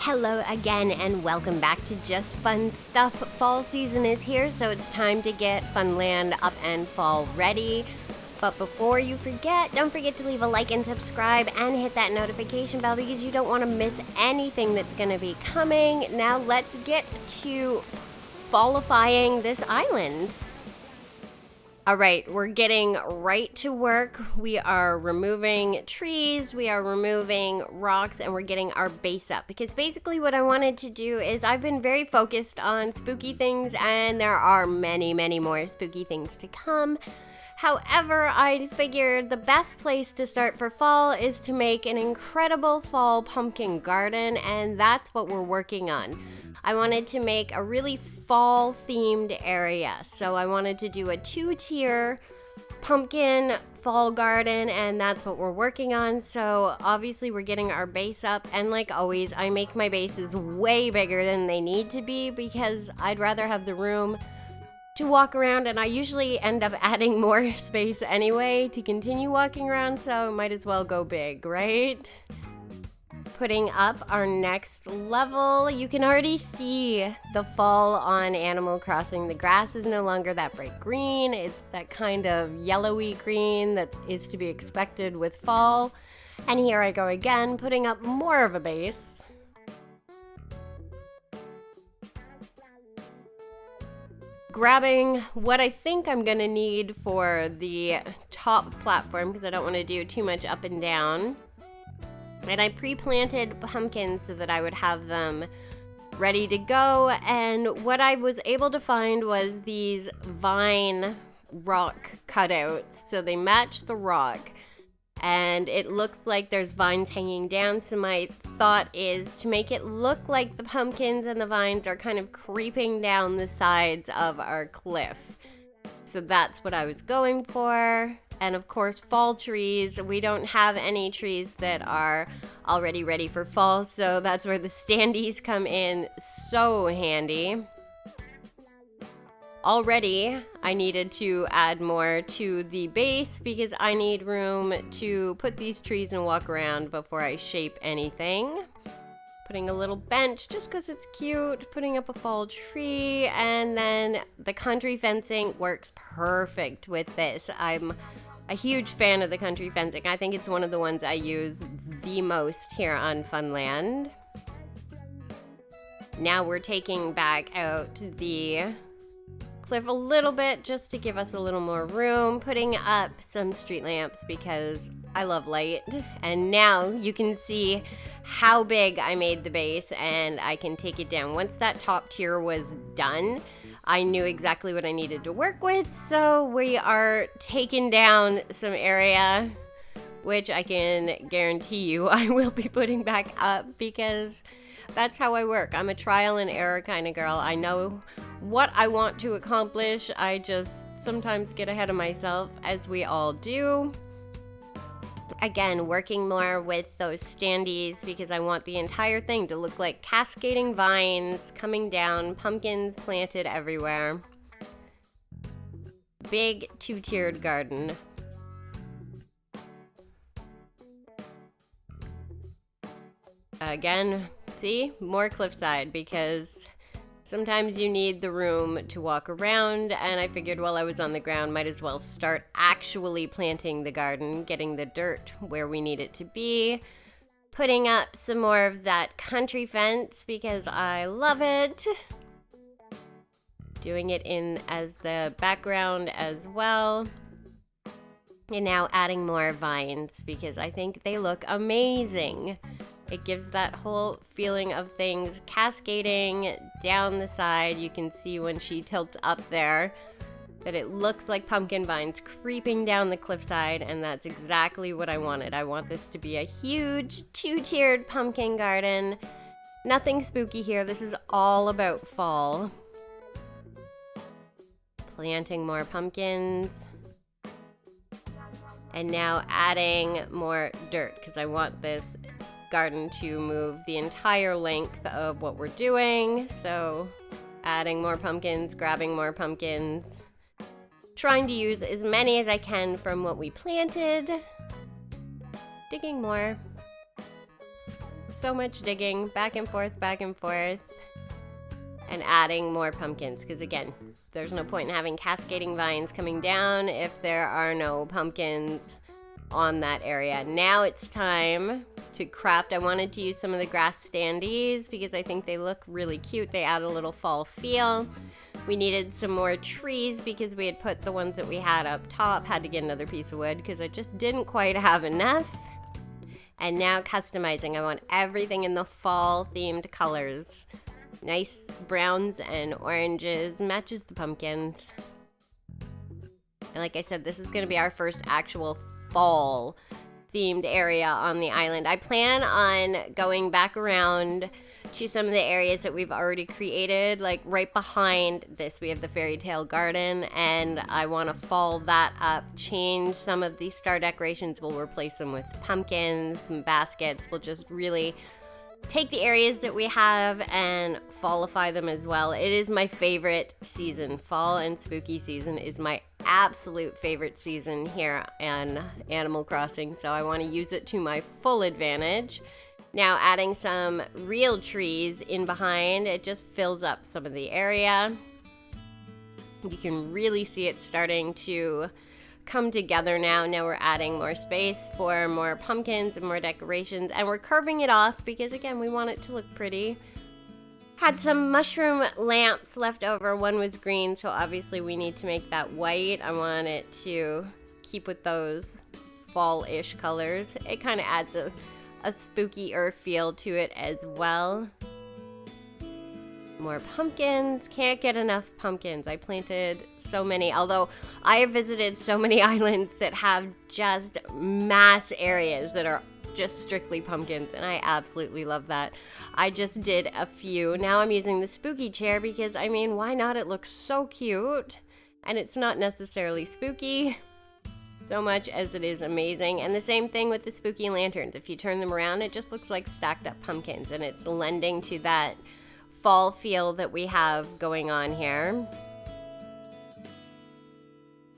Hello again and welcome back to Just Fun Stuff. Fall season is here, so it's time to get Funland up and fall ready. But before you forget, don't forget to leave a like and subscribe and hit that notification bell because you don't want to miss anything that's going to be coming. Now let's get to fallifying this island. All right, we're getting right to work. We are removing trees, we are removing rocks, and we're getting our base up. Because basically what I wanted to do is I've been very focused on spooky things, and there are many, many more spooky things to come. However, I figured the best place to start for fall is to make an incredible fall pumpkin garden, and that's what we're working on. I wanted to make a really fall-themed area, so I wanted to do a 2-tier pumpkin fall garden, and that's what we're working on. So obviously we're getting our base up, and like always, I make my bases way bigger than they need to be because I'd rather have the room to walk around, and I usually end up adding more space anyway to continue walking around, so might as well go big, right? Putting up our next level. You can already see the fall on Animal Crossing. The grass is no longer that bright green. It's that kind of yellowy green that is to be expected with fall. And here I go again, putting up more of a base. Grabbing what I think I'm gonna need for the top platform because I don't want to do too much up and down. And I pre-planted pumpkins so that I would have them ready to go. And what I was able to find was these vine rock cutouts. So they match the rock. And it looks like there's vines hanging down. So my thought is to make it look like the pumpkins and the vines are kind of creeping down the sides of our cliff. So that's what I was going for. And of course, fall trees. We don't have any trees that are already ready for fall, so that's where the standees come in so handy. Already, I needed to add more to the base because I need room to put these trees and walk around before I shape anything. Putting a little bench just because it's cute, putting up a fall tree, and then the country fencing works perfect with this. I'm a huge fan of the country fencing. I think it's one of the ones I use the most here on Funland. Now we're taking back out the cliff a little bit just to give us a little more room, putting up some street lamps because I love light. And now you can see how big I made the base, and I can take it down. Once that top tier was done, I knew exactly what I needed to work with, so we are taking down some area, which I can guarantee you I will be putting back up because that's how I work. I'm a trial and error kind of girl. I know what I want to accomplish. I just sometimes get ahead of myself, as we all do. Again, working more with those standees because I want the entire thing to look like cascading vines coming down, pumpkins planted everywhere. Big 2-tiered garden. Again, see, more cliffside because sometimes you need the room to walk around, and I figured while I was on the ground, might as well start actually planting the garden, getting the dirt where we need it to be, putting up some more of that country fence because I love it, doing it in as the background as well, and now adding more vines because I think they look amazing. It gives that whole feeling of things cascading down the side. You can see when she tilts up there that it looks like pumpkin vines creeping down the cliffside, and that's exactly what I wanted. I want this to be a huge 2-tiered pumpkin garden. Nothing spooky here. This is all about fall. Planting more pumpkins. And now adding more dirt because I want this garden to move the entire length of what we're doing. So adding more pumpkins, grabbing more pumpkins, trying to use as many as I can from what we planted, digging more. so much digging, back and forth, and adding more pumpkins. Because again, there's no point in having cascading vines coming down if there are no pumpkins on that area. Now it's time to craft. I wanted to use some of the grass standees because I think they look really cute. They add a little fall feel. We needed some more trees because we had put the ones that we had up top. Had to get another piece of wood because I just didn't quite have enough. And now customizing. I want everything in the fall themed colors. Nice browns and oranges. Matches the pumpkins. And like I said, this is going to be our first actual fall themed area on the island. I plan on going back around to some of the areas that we've already created. Like right behind this, we have the fairy tale garden, and I want to fall that up, change some of these star decorations. We'll replace them with pumpkins, some baskets. We'll just really take the areas that we have and fallify them as well. It is my favorite season. Fall and spooky season is my absolute favorite season here on Animal Crossing, so I want to use it to my full advantage. Now adding some real trees in behind, it just fills up some of the area. You can really see it starting to come together now. Now we're adding more space for more pumpkins and more decorations, and we're curving it off because again, we want it to look pretty. Had some mushroom lamps left over. One was green, so obviously we need to make that white. I want it to keep with those fall-ish colors. It kind of adds a spooky-er feel to it as well. More pumpkins. Can't get enough pumpkins. I planted so many, although I have visited so many islands that have just mass areas that are just strictly pumpkins, and I absolutely love that. I just did a few. Now I'm using the spooky chair because, I mean, why not? It looks so cute, and it's not necessarily spooky so much as it is amazing. And the same thing with the spooky lanterns. If you turn them around, it just looks like stacked up pumpkins, and it's lending to that fall feel that we have going on here.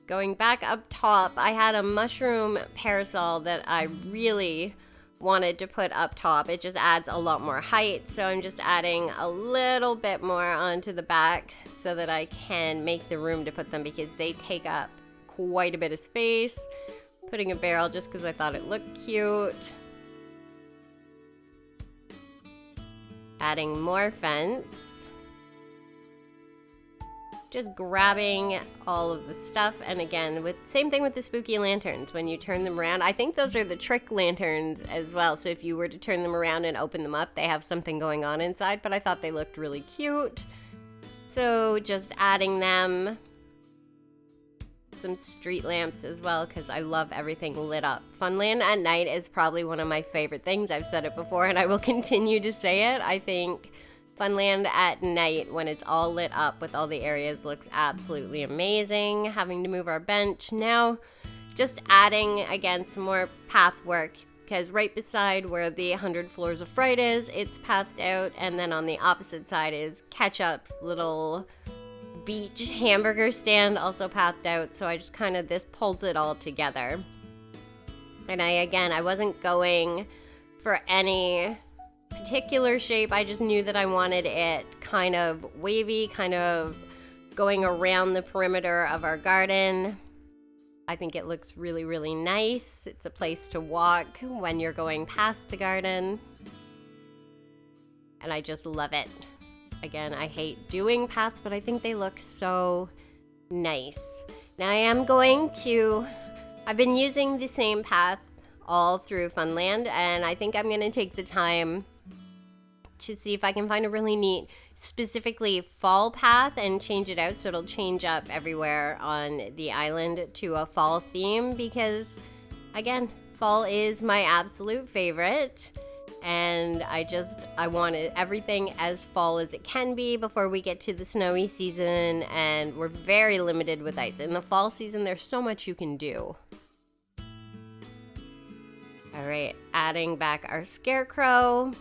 Going back up top, I had a mushroom parasol that I really wanted to put up top. It just adds a lot more height, so I'm just adding a little bit more onto the back so that I can make the room to put them because they take up quite a bit of space. Putting a barrel just because I thought it looked cute. Adding more fence. Just grabbing all of the stuff, and again, with same thing with the spooky lanterns. When you turn them around, I think those are the trick lanterns as well, so if you were to turn them around and open them up, they have something going on inside, but I thought they looked really cute. So just adding them. Some street lamps as well, because I love everything lit up. Funland at night is probably one of my favorite things. I've said it before and I will continue to say it. I think Funland at night, when it's all lit up with all the areas, looks absolutely amazing. Having to move our bench now, just adding again some more path work, because right beside where the 100 Floors of Fright is, it's pathed out, and then on the opposite side is Ketchup's little beach hamburger stand, also pathed out. So I just kind of, this pulls it all together. And I wasn't going for any particular shape. I just knew that I wanted it kind of wavy, kind of going around the perimeter of our garden. I think it looks really, really nice. It's a place to walk when you're going past the garden. And I just love it. Again, I hate doing paths, but I think they look so nice. Now I've been using the same path all through Funland, and I think I'm going to take the time to see if I can find a really neat, specifically fall path and change it out so it'll change up everywhere on the island to a fall theme, because, again, fall is my absolute favorite. And I wanted everything as fall as it can be before we get to the snowy season, and we're very limited with ice. In the fall season, there's so much you can do. All right, adding back our scarecrow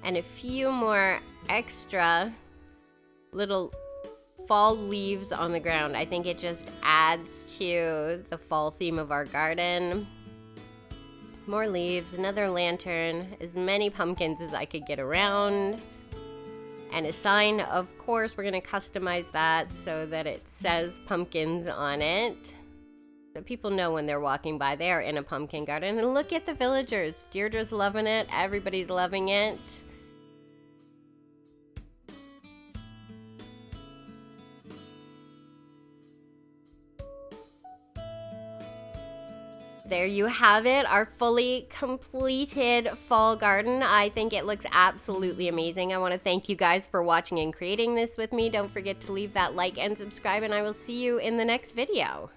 and a few more extra little fall leaves on the ground. I think it just adds to the fall theme of our garden. more leaves, another lantern, as many pumpkins as I could get around. And a sign, of course, we're going to customize that so that it says pumpkins on it. So people know when they're walking by, they are in a pumpkin garden. And look at the villagers. Deirdre's loving it. Everybody's loving it. There you have it, our fully completed fall garden. I think it looks absolutely amazing. I want to thank you guys for watching and creating this with me. Don't forget to leave that like and subscribe, and I will see you in the next video.